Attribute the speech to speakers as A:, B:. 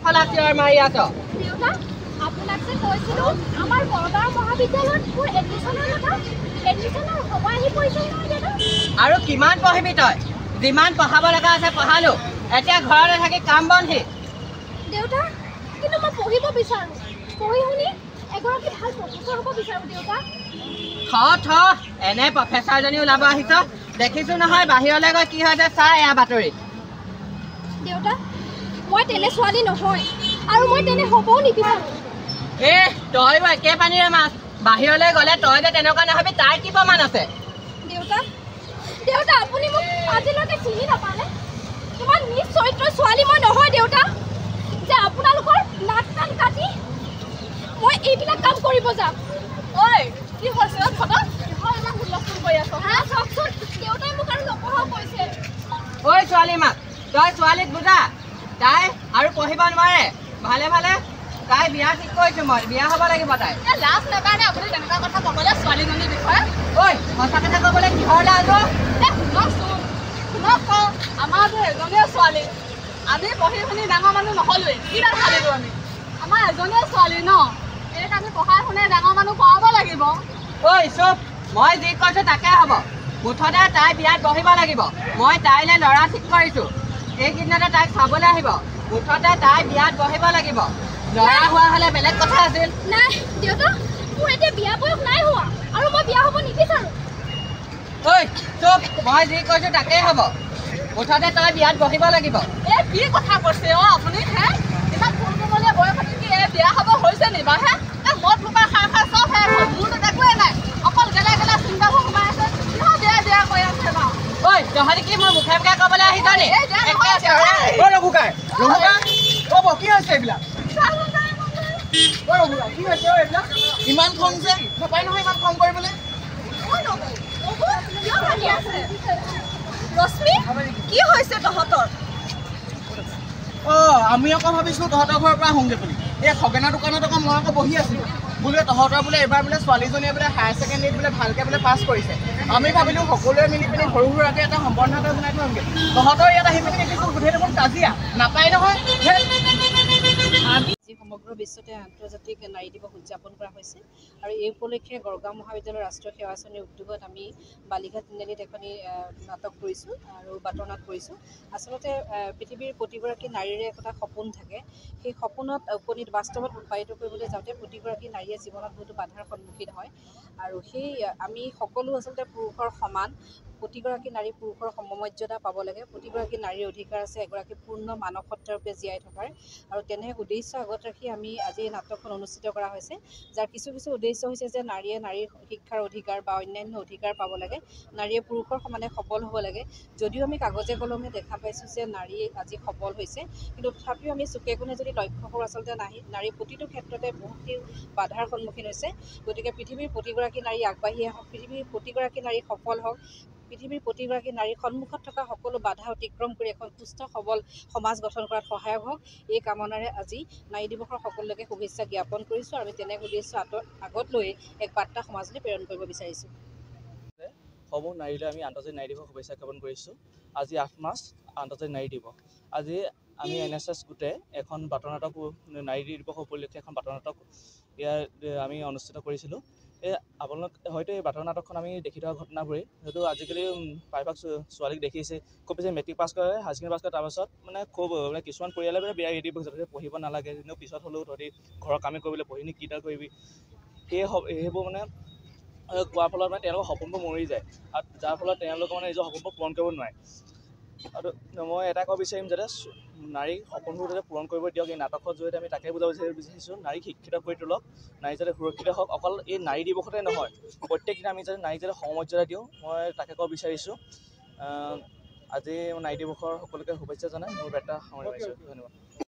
A: এফালা চিঞৰ মাৰি আছ
B: দেউতা আপোনাক যে কৈছিলো আমাৰ বৰগাঁও মহাবিদ্যালয়ত মোৰ এডমিশ্যনৰ সময় আহি পৰিছে নহয় দেউতা
A: আৰু কিমান পঢ়িবি তই যিমান পঢ়াব লগা আছে পঢ়ালো এতিয়া ঘৰতে থাকি কাম বনহি
B: দেউতা কিন্তু মই পঢ়িব বিচাৰো পঢ়ি শুনি এগৰাকী ভাল প্ৰফেচৰ হ'ব বিচাৰো দেউতা
A: থ এনে প্ৰফেচাৰজনী ওলাব আহিছ দেখিছো নহয় বাহিৰলৈ গৈ কি হৈছে চা এয়া বাতৰিত
B: দেউতা মই তেনে ছোৱালী নহয় আৰু মই তেনে হ'বও নিবিচাৰো
A: তইও একে পানীৰে মাছ বাহিৰলৈ গ'লে তই যে তেনেকুৱা নহবি তাৰ কি প্ৰমাণ আছে
B: দেউতা আপুনি মোক আজিলৈকে চিনি নাপালে তোমাৰ নিজ চৰিত্ৰৰ ছোৱালী মই নহয় দেউতা যে আপোনালোকৰ নাক কাণ কাটি মই এইবিলাক কাম কৰিব যাম ঐ কি হৈছে ফটো হয় ইমান হুলস্থুল কৰি আছ হা চাওকচোন দেউতাই মোক আৰু নপঢ়াও কৈছে
A: ঐ ছোৱালী মাক তই ছোৱালীক বুজা তাই আৰু পঢ়িব নোৱাৰে ভালে ভালে তাই বিয়া ঠিক কৰিছো মই বিয়া হ'ব লাগিব তাই
B: লাজ নাপায় নে আপুনি তেনেকুৱা কথা ক'বলৈ ছোৱালীজনীৰ বিষয়ে
A: ঐ সঁচা কথা ক'বলৈ কিহৰ লাজ
B: শুনক কওঁ আমাৰ যে এজনীয়ে ছোৱালী আমি পঢ়ি শুনি ডাঙৰ মানুহ নহ'লোৱেই কি ডাল খালিলোঁ আমি আমাৰ এজনীয়ে ছোৱালী ন এইক আমি পঢ়াই শুনাই ডাঙৰ মানুহ কৰাব লাগিব
A: ঐ চুপ মই যি কৈছো তাকে হ'ব মুঠতে তাই বিয়াত বহিব লাগিব মই তাইলৈ ল'ৰা ঠিক কৰিছো এইকেইদিনতে তাইক চাবলৈ আহিব মুঠতে তাই বিয়াত বহিব লাগিব ল'ৰা হোৱা হ'লে বেলেগ কথা আছিল
B: নাই দেউতা মোৰ এতিয়া বিয়া বয়স নাই হোৱা আৰু মই বিয়া হ'ব নিবিচাৰোঁ
A: ঐ চুপ মই যি কৈছো তাকেই হ'ব মুঠতে তই বিয়াত বহিব লাগিব
B: এই কি কথা কৈছে আপুনি হে ইমান ফুলকুমলীয়া বয়সত কি বিয়া হ'ব হৈছে নি বাৰু হে মদ ফুপাই খাই খাই চব হে মোৰতো একোৱে নাই অকল গেলা গেলা চিন্তাবোৰ সোমাই আছে কিহৰ বিয়া কৰি আছে বাৰু
A: ঐ তহঁতি কি মোৰ মুখে মুখে ক'বলৈ আহিছ নি
C: ক'ব কি হৈছে এইবিলাক কি হৈছে এইবিলাক ইমান খং যে নাপায় নহয় ইমান খং কৰিবলৈ
B: ৰশ্মি কি হৈছে তহঁতৰ
C: আমি আকৌ ভাবিছোঁ তহঁতৰ ঘৰৰ পৰা আহোঁগৈ বুলি এই খগেনা দোকানত আকৌ মই আকৌ বহি আছিলোঁ বোলে তহঁতৰ বোলে এইবাৰ বোলে ছোৱালীজনীয়ে বোলে হায়াৰ ছেকেণ্ডেৰীত বোলে ভালকৈ বোলে পাছ কৰিছে আমি ভাবিলোঁ সকলোৱে মিলি পিনি সৰু সুৰাকৈ এটা সম্বৰ্ধনা এটা জনাই থওঁগৈ তহঁতৰ ইয়াত আহি পিনি দেখিছোঁ গোটেই দেখোন কাজিয়া নাপায় নহয়
D: আজি সমগ্ৰ বিশ্বতে আন্তৰ্জাতিক নাৰী দিৱস উদযাপন কৰা হৈছে আৰু এই উপলক্ষে গড়গাঁও মহাবিদ্যালয়ৰ ৰাষ্ট্ৰীয় সেৱা আঁচনিৰ উদ্যোগত আমি বালিঘাট তিনিআলিত এখনি নাটক কৰিছোঁ আৰু বাটৰ নাট কৰিছোঁ আচলতে পৃথিৱীৰ প্ৰতিগৰাকী নাৰীৰে একোটা সপোন থাকে সেই সপোনত উপনীত বাস্তৱত ৰূপায়িত কৰিবলৈ যাওঁতে প্ৰতিগৰাকী নাৰীয়ে জীৱনত বহুতো বাধাৰ সন্মুখীন হয় আৰু সেই আমি সকলো আচলতে পুৰুষৰ সমান প্ৰতিগৰাকী নাৰী পুৰুষৰ সমমৰ্যাদা পাব লাগে প্ৰতিগৰাকী নাৰীৰ অধিকাৰ আছে এগৰাকী পূৰ্ণ মানৱ সত্তাৰূপে জীয়াই থকাৰ আৰু তেনে উদ্দেশ্য আগত ৰাখি আমি আজি এই নাটকখন অনুষ্ঠিত কৰা হৈছে যাৰ কিছু উদ্দেশ্য হৈছে যে নাৰীয়ে নাৰীৰ শিক্ষাৰ অধিকাৰ বা অন্যান্য অধিকাৰ পাব লাগে নাৰীয়ে পুৰুষৰ সমানে সবল হ'ব লাগে যদিও আমি কাগজে কলমে দেখা পাইছোঁ যে নাৰী আজি সবল হৈছে কিন্তু তথাপিও আমি চুকে কোণে যদি লক্ষ্য কৰোঁ আচলতে নাৰী প্ৰতিটো ক্ষেত্ৰতে বহুতখিনি বাধাৰ সন্মুখীন হৈছে গতিকে পৃথিৱীৰ প্ৰতিগৰাকী নাৰী আগবাঢ়ি আহক পৃথিৱীৰ প্ৰতিগৰাকী নাৰী সফল হওক পৃথিৱীৰ প্ৰতিগৰাকী নাৰীৰ সন্মুখত থকা সকলো বাধা অতিক্ৰম কৰি এখন সুস্থ সবল সমাজ গঠন কৰাত সহায়ক হওক এই কামনাৰে আজি নাৰী দিৱসৰ সকলোকে শুভেচ্ছা জ্ঞাপন কৰিছোঁ আৰু আমি তেনে উদ্দেশ্য আগত লৈ এক বাৰ্তা সমাজলৈ প্ৰেৰণ কৰিব বিচাৰিছোঁ
E: সমূহ নাৰীলৈ আমি আন্তৰ্জাতিক নাৰী দিৱস শুভেচ্ছা জ্ঞাপন কৰিছোঁ আজি 8 মাৰ্চ আন্তৰ্জাতিক নাৰী দিৱস আজি আমি NSS গোটে এখন বাটৰ নাটক নাৰী দিৱস উপলক্ষে এখন বাটৰ নাটক ইয়াৰ আমি অনুষ্ঠিত কৰিছিলোঁ আপোনালোক হয়তো এই বাটৰ নাটকখন আমি দেখি থকা ঘটনাবোৰেই হয়তো আজিকালি প্ৰায়ভাগ ছোৱালীক দেখিছে খুব বেছি মেট্ৰিক পাছ কৰে হায়াৰ ছেকেণ্ডেৰী পাছ কৰে তাৰপাছত মানে খুব মানে কিছুমান পৰিয়ালে মানে বিয়া ৰেডি হৈছে পঢ়িব নালাগে কিন্তু পিছত হ'লেও তহঁতি ঘৰৰ কামেই কৰিবলৈ পঢ়িনি কিটা কৰিবি সেইবোৰ মানে কোৱাৰ ফলত মানে তেওঁলোকৰ সপোনবোৰ মৰি যায় আৰু যাৰ ফলত তেওঁলোকে মানে নিজৰ সপোনবোৰ পূৰণ কৰিব নোৱাৰে আৰু মই এটা ক'ব বিচাৰিম যাতে নাৰীৰ সপোনবোৰ যাতে পূৰণ কৰিব দিয়ক এই নাটকৰ জৰিয়তে আমি তাকে বুজাব বিচাৰিছোঁ নাৰীক শিক্ষিত কৰি তোলক নাৰী যাতে সুৰক্ষিত হওক অকল এই নাৰী দিৱসতে নহয় প্ৰত্যেক দিনা আমি যাতে নাৰীক যাতে সমমৰ্যাদা দিওঁ মই তাকে ক'ব বিচাৰিছোঁ আজি নাৰী দিৱসৰ সকলোকে শুভেচ্ছা জনাই মোৰ বাৰ্তা সামৰণি মাৰিছোঁ ধন্যবাদ